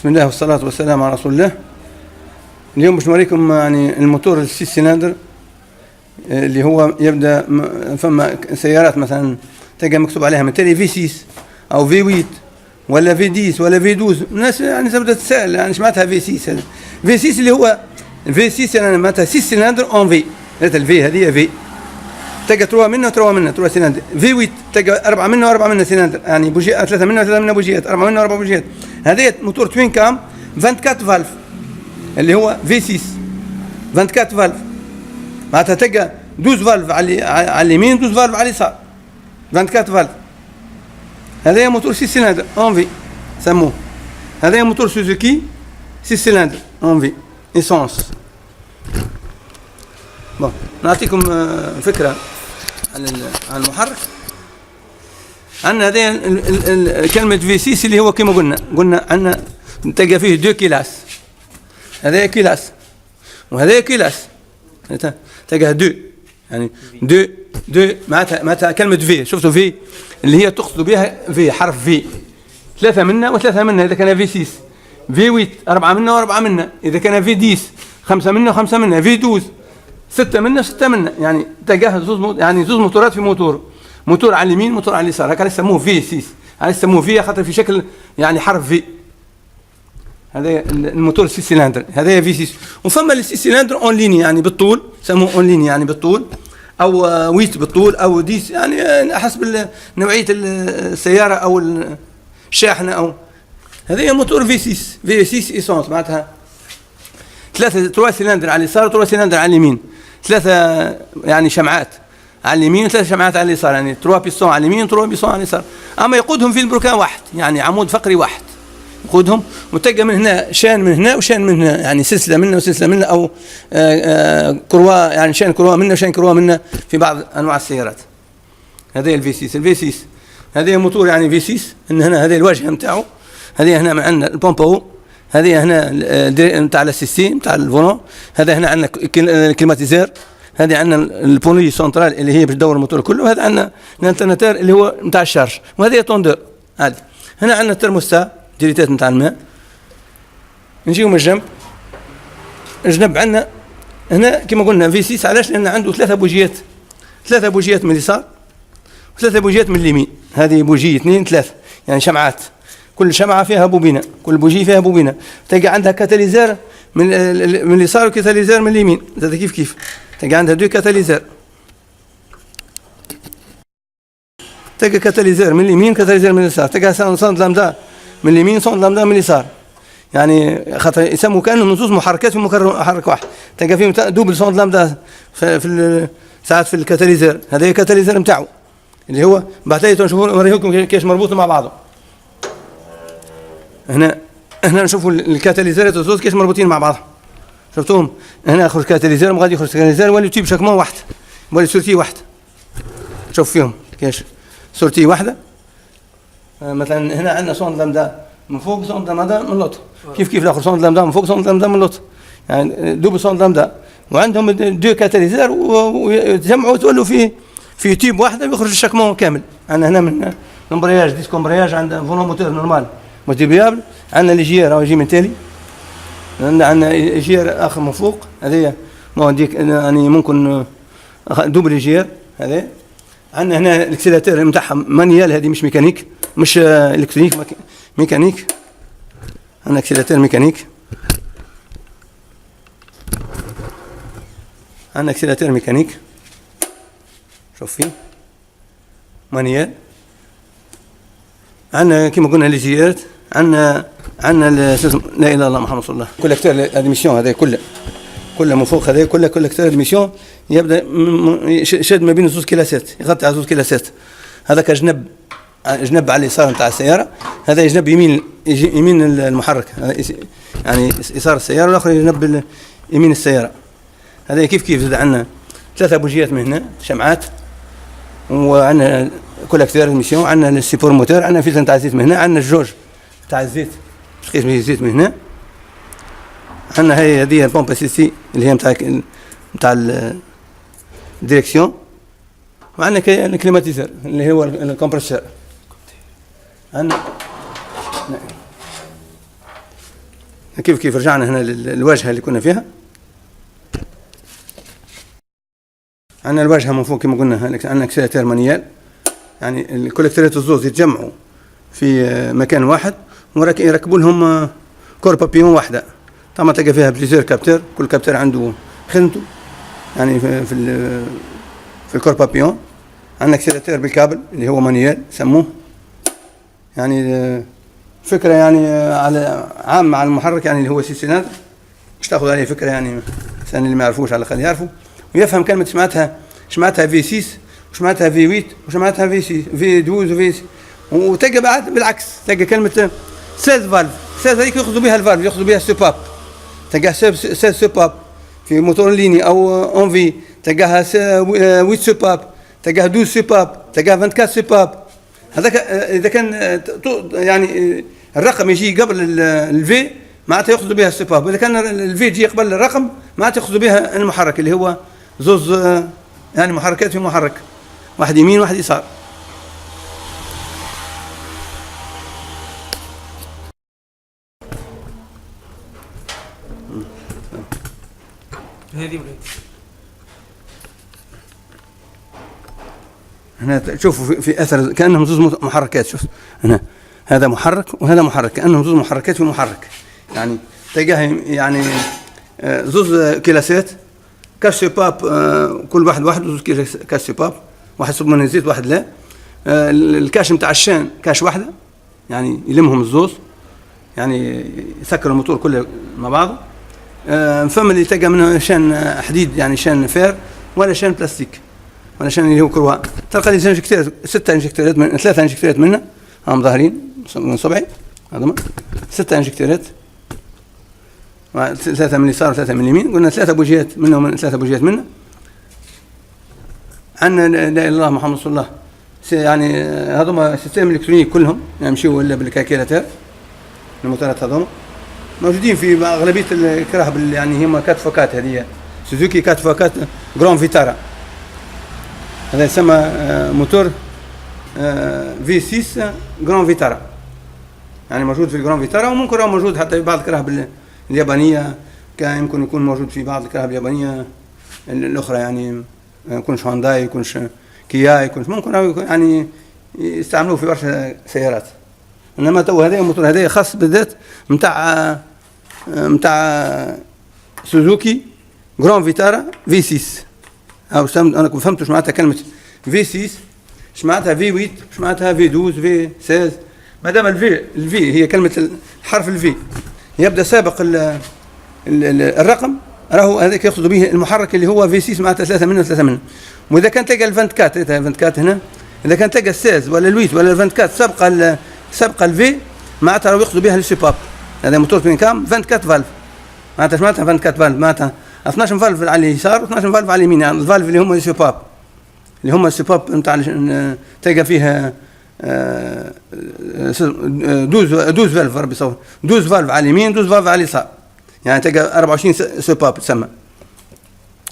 بسم الله والصلاة والسلام على رسول الله. اليوم باش نوريكم يعني الموتور السي سيلندر اللي هو يبدا. فما سيارات مثلا تلقى مكتوب عليها مثلا في 6 او في 8 ولا في 10 ولا في 12. الناس يعني تبدا تسال يعني ايش معناتها في 6. في 6 اللي هو في 6 يعني معناتها 6 سيلندر اون في. الفي هذه في تلقى 3 منه 3 سيلندر. في 8 تلقى 4 منه سيلندر، يعني بوجيات 3 منه بوجيات، 4 منه 4 بوجيات. هذا موتور توين كام 24 فالف اللي هو في 6 24 فالف، معناتها تلقى 12 فالف على اليمين 12 فالف على اليسار 24 فالف. هذا موتور 6 سيلندر اون في سموه. هذا موتور سوزوكي 6 سيلندر اون في ايسونس. بون نعطيكم فكرة عن المحرك. عندنا هذه كلمة في 6 اللي هو كما قلنا عندنا تلقى فيه 2 كيلاس. هذا كيلاس وهذا كيلاس، تلقى 2 يعني 2 معناتها كلمة في. شفتوا في اللي هي تقصد بها في حرف في 3 منها و3 منها إذا كان في 6، في 8 4 منها و4 منها إذا كان في 10 5 منها و5 منها، في 12 6 منها و6 منها. يعني تلقاها زوز موتورات في موتور على اليمين موتور على اليسار. هكذا يسموه في 6. هذا يسموه في خاطر في شكل يعني حرف في. هذا الموتور 6 سيلندر هذا في 6. وفما ال 6 سيلندر اون ليني يعني بالطول، يسموه اون ليني يعني بالطول، او ويت بالطول او 10 يعني حسب نوعيه السياره او الشاحنه. او هذا موتور في 6 ايسونس، معناتها 3 سيلندر على اليسار و3 سيلندر على اليمين، 3 يعني شمعات على اليمين و3 شمعات على اليسار، يعني 3 بيستون على اليمين و3 بيستون على اليسار. اما يقودهم في البركان واحد، يعني عمود فقري واحد يقودهم، وتلقى من هنا شان من هنا وشان من هنا، يعني سلسله منه وسلسله منه، او كروا يعني شان كروا منه وشان كروا منه في بعض انواع السيارات. هذا الفي 6. الفي 6 هذا موتور يعني في 6. ان هنا هذا الواجهه نتاعو، هذه هنا عندنا البومبو، هذه هنا نتاع السيستم نتاع الفولون، هذا هنا عندنا الكليماتيزير، هذه عندنا البوني سنترال اللي هي باش تدور الموتور كله، وهذا عندنا الانترناتور اللي هو نتاع الشارج، وهذه توندور. هذه هنا عندنا الترموستا ديريتات نتاع الماء. نجيو من الجنب عندنا هنا كما قلنا في 6. علاش؟ لان عنده 3 بوجيات من اليسار و3 بوجيات من اليمين. هذه بوجيه 2 3 يعني شمعات، كل شمعة فيها بوبينة، كل بوجي فيها بوبينة. تلقى عندها كاتاليزر من اليسار وكاتاليزر من اليمين. هذا كيف تلقى عندها 2 كاتاليزر. تلقى كاتاليزر من اليمين كاتاليزر من اليسار. تلقى صند لامدا من اليمين صند لامدا من اليسار، يعني خاطر يسموا كانهم نصوص محركات في محرك واحد. تلقى فيهم دوبل صند لامدا في ساعات في الكاتاليزر. هذا الكاتاليزر نتاعو اللي هو بعد نوريكم كيفاش مربوط مع بعضه. هنا نشوفوا الكاتاليزرات الزوز كيفاش مربوطين مع بعض. شفتوهم هنا يخرج كاتاليزر وغادي يخرج كاتاليزر، يولي تيب شكمان واحد، يولي سورتي واحد. شوف فيهم كيفاش سورتي واحده. مثلا هنا عندنا صوند لامدا من فوق صوند لامدا من اللوط، كيف الاخر صوند لامدا من فوق صوند لامدا من اللوط، يعني دوبل صوند لامدا. وعندهم 2 كاتاليزر ويتجمعوا تولوا في تيب واحده ويخرج الشكمان كامل. عندنا هنا من امبرياج ديسك امبرياج، عندنا فولون موتور نورمال موتيبيابل، عندنا الجير راهو يجي من تالي، عندنا جير اخر من فوق. هذايا ديك يعني ممكن دوبل جير. هذا عندنا هنا الاكسيلاتور نتاعها مانيال، هذه مش ميكانيك، مش الكترونيك، ميكانيك. عندنا اكسيلاتور ميكانيك، عندنا اكسيلاتور ميكانيك. شوف فيه مانيال. عندنا كما قلنا الجيرات، عندنا لا اله الا الله محمد رسول الله. كولكتور ادميسيون هذا كله من فوق، هذا كله كولكتور ادميسيون يبدا شاد ما بين 2 كلاسات، يغطي على 2 كلاسات. هذاك جنب على اليسار نتاع السياره، هذا جنب يمين المحرك، يعني يسار السياره، والاخر جنب يمين السياره. هذا كيف زاد عندنا 3 بوجيات من هنا شمعات، وعندنا كولكتور ادميسيون، عندنا السيبور موتور، عندنا فلتر نتاع الزيت من هنا، عندنا الجوج تاع الزيت باش قيس به الزيت من هنا. عندنا هذه البومب سي اللي هي نتاع الديريكسيون، وعندنا الكليماتيزر اللي هو الكمبرسور. عندنا كيف رجعنا هنا للواجهة اللي كنا فيها. عندنا الواجهة من فوق كما قلنا، عندنا اكسلاتير مانيال، يعني الكوليكتورات الزوز يتجمعوا في مكان واحد ويركبوا لهم كور بابيون واحدة. طبعا تلقى فيها بليزير كابتور، كل كابتور عنده خدمته يعني في الكور بابيون. عندنا اكسلاتير بالكابل اللي هو مانيال سموه، يعني فكرة يعني على عامة على المحرك، يعني اللي هو 6 سلندر، مش تاخذ عليه فكرة يعني الإنسان اللي ما يعرفوش على الأقل يعرفوا ويفهم كلمة سمعتها في 6 وسمعتها في 8 وسمعتها في 6 في 12 وفي 6. وتلقى بعد بالعكس، تلقى كلمة 16 فالف، 16 هذيك ياخذوا بها الفالف، ياخذوا بها السوباب، تلقى 16 سوباب في موتور ليني أو اون في، تلقاها 8 سوباب، تلقاها 12 سوباب، تلقاها 24 سوباب. هذاك اذا كان يعني الرقم يجي قبل الفي معناتها ياخذوا بها السباب، واذا كان الفي يجي قبل الرقم معناتها ياخذوا بها المحرك اللي هو زوز يعني محركات في محرك، واحد يمين واحد يسار. هذه هنا شوفوا في اثر كانهم زوز محركات. شوف هنا هذا محرك وهذا محرك، كانهم زوز محركات في محرك، يعني تلقاه يعني زوز كلاسات كاش سوباب، كل واحد زوز كاش سوباب، واحد صب من الزيت واحد لا. الكاش نتاع الشان كاش واحده، يعني يلمهم الزوز، يعني يسكر الموتور كله مع بعضه. فما اللي تلقى منه شان حديد يعني شان فير، ولا شان بلاستيك، ولا شان اللي هو كروان. تلقى لي انجكتورات 6 انجكتورات، 3 انجكتورات منها هم ظاهرين من صبعي هذوما 6 انجكتورات، 3 من اليسار و3 من اليمين. قلنا 3 بوجيات منهم، 3 بوجيات منها. عندنا لا اله الا الله محمد رسول الله، يعني هذوما سيستم الكترونيك كلهم يمشيوا ولا بالكالكيلاتور. الموتورات هذوما موجودين في اغلبيه الكراهب، يعني هما 4 فوكات، هذه سوزوكي 4 فوكات جران فيتارا. هذا يسمى موتور في 6 جران فيتارا، يعني موجود في الجران فيتارا، وممكن راهو موجود حتى في بعض الكراهب اليابانيه، كان يمكن يكون موجود في بعض الكراهب اليابانيه الاخرى، يعني يكونش هونداي، يكونش كيا، يكونش ممكن يعني يستعملوه في برشا سيارات. انما تو هذا الموتور هذا خاص بالذات نتاع سوزوكي جران فيتارا في 6. أو أنا كنت فهمت شو معناتها كلمة في 6، شو معناتها في 8، شو معناتها في 12 في 16. ما دام الفي هي كلمة حرف الفي يبدأ سابق الرقم، راهو هذاك ياخذ به المحرك اللي هو في 6 معناتها 3 منه 3 منه. وإذا كان تلقى ال 24 هنا، إذا كان تلقى ال 16 ولا ال 8 ولا ال 24 سابقة الفي معناتها راهو ياخذ بها السوباب. هذا موتور بين كام 24 فالف، معناتها شو معناتها 24 فالف؟ معناتها 12 فالف على اليسار و12 فالف على اليمين، يعني الفالف اللي هم السوباب، اللي هم السوباب نتاع تلقى فيها 12 فالف، ربي يصور 12 فالف على اليمين 12 فالف على اليسار، يعني تلقى 24 سوباب تسمى.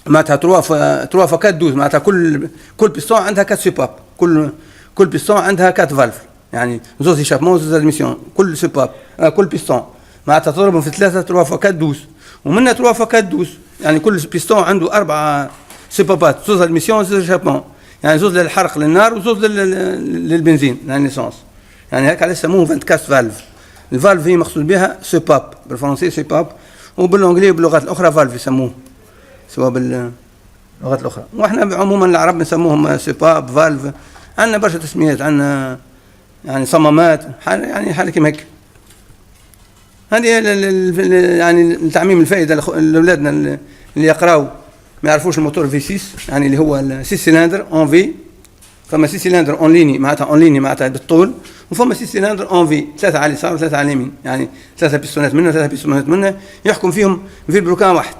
معناتها 3 فوكات 12، معناتها كل بيستون عندها 4 سوباب، كل بيستون عندها 4 فالف، يعني زوز إشابمون زوز أدميسيون، كل سوباب كل بيستون معناتها تضربهم في 3 فوكات 12، ومنها 3 فوكات 12، يعني كل بيستون عنده 4 سوبابات، زوز أدميسيون زوز إشابمون، يعني زوز للحرق للنار وزوز للبنزين للنيسانس، يعني هيك على يسموه 24 فالف. الفالف هي مقصود بها سوباب بالفرنسي سوباب، وبالانجلي وباللغات الاخرى فالف يسموه، سواء باللغات الاخرى. واحنا عموما العرب نسموهم سوباب فالف، عندنا برشا تسميات، عندنا يعني صمامات، يعني حاله كيما هيك. هذه يعني لتعميم الفائده لاولادنا اللي يقراوا ما يعرفوش الموتور في 6، يعني اللي هو 6 سلندر اون في. فما 6 سلندر اون ليني معناتها بالطول، وفما 6 سلندر اون في، 3 على اليسار و3 على اليمين، يعني 3 بيستونات منه 3 بيستونات منه، يحكم فيهم في بروكان واحد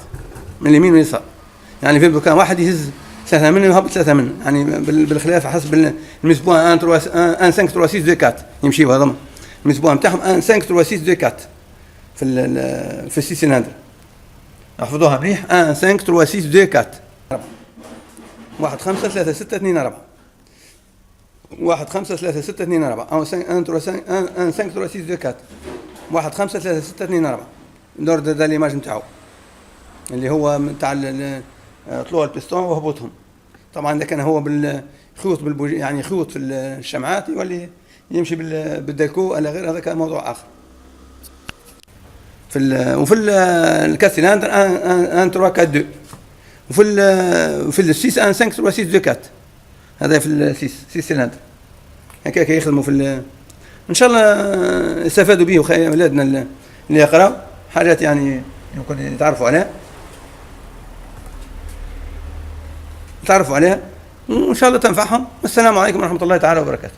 من اليمين واليسار، يعني في بروكان واحد يهز 3 منه ويهبط 3 منه، يعني بالخلاف حسب المسبوع 1 5 3 6 2 4 يمشيوا هذوما المسبوع نتاعهم 1 5 3 6 2 4 في 6 سلندر. احفظوها مليح 1 5 3 6 2 4 1 5 3 6 2 4 1 5 3 6 2 4 1 5 3 6 2 4 1 5 3 6 2 4 لورد دا ليماج نتاعو اللي هو نتاع طلوع البستون وهبوطهم. طبعا اذا كان هو بالخيوط يعني خيوط في الشمعات يولي يمشي بالديكو على غير، هذا كان موضوع اخر. وفي الكاسيلاندر ان 3 4 2، وفي السيس ان 5 3 6 2 4. هذا في السيس سيلندر هكاك يخدموا في ان شاء الله يستفادوا به اولادنا اللي يقراوا حاجات يعني يمكن يتعرفوا عليها وان شاء الله تنفعهم. والسلام عليكم ورحمه الله تعالى وبركاته.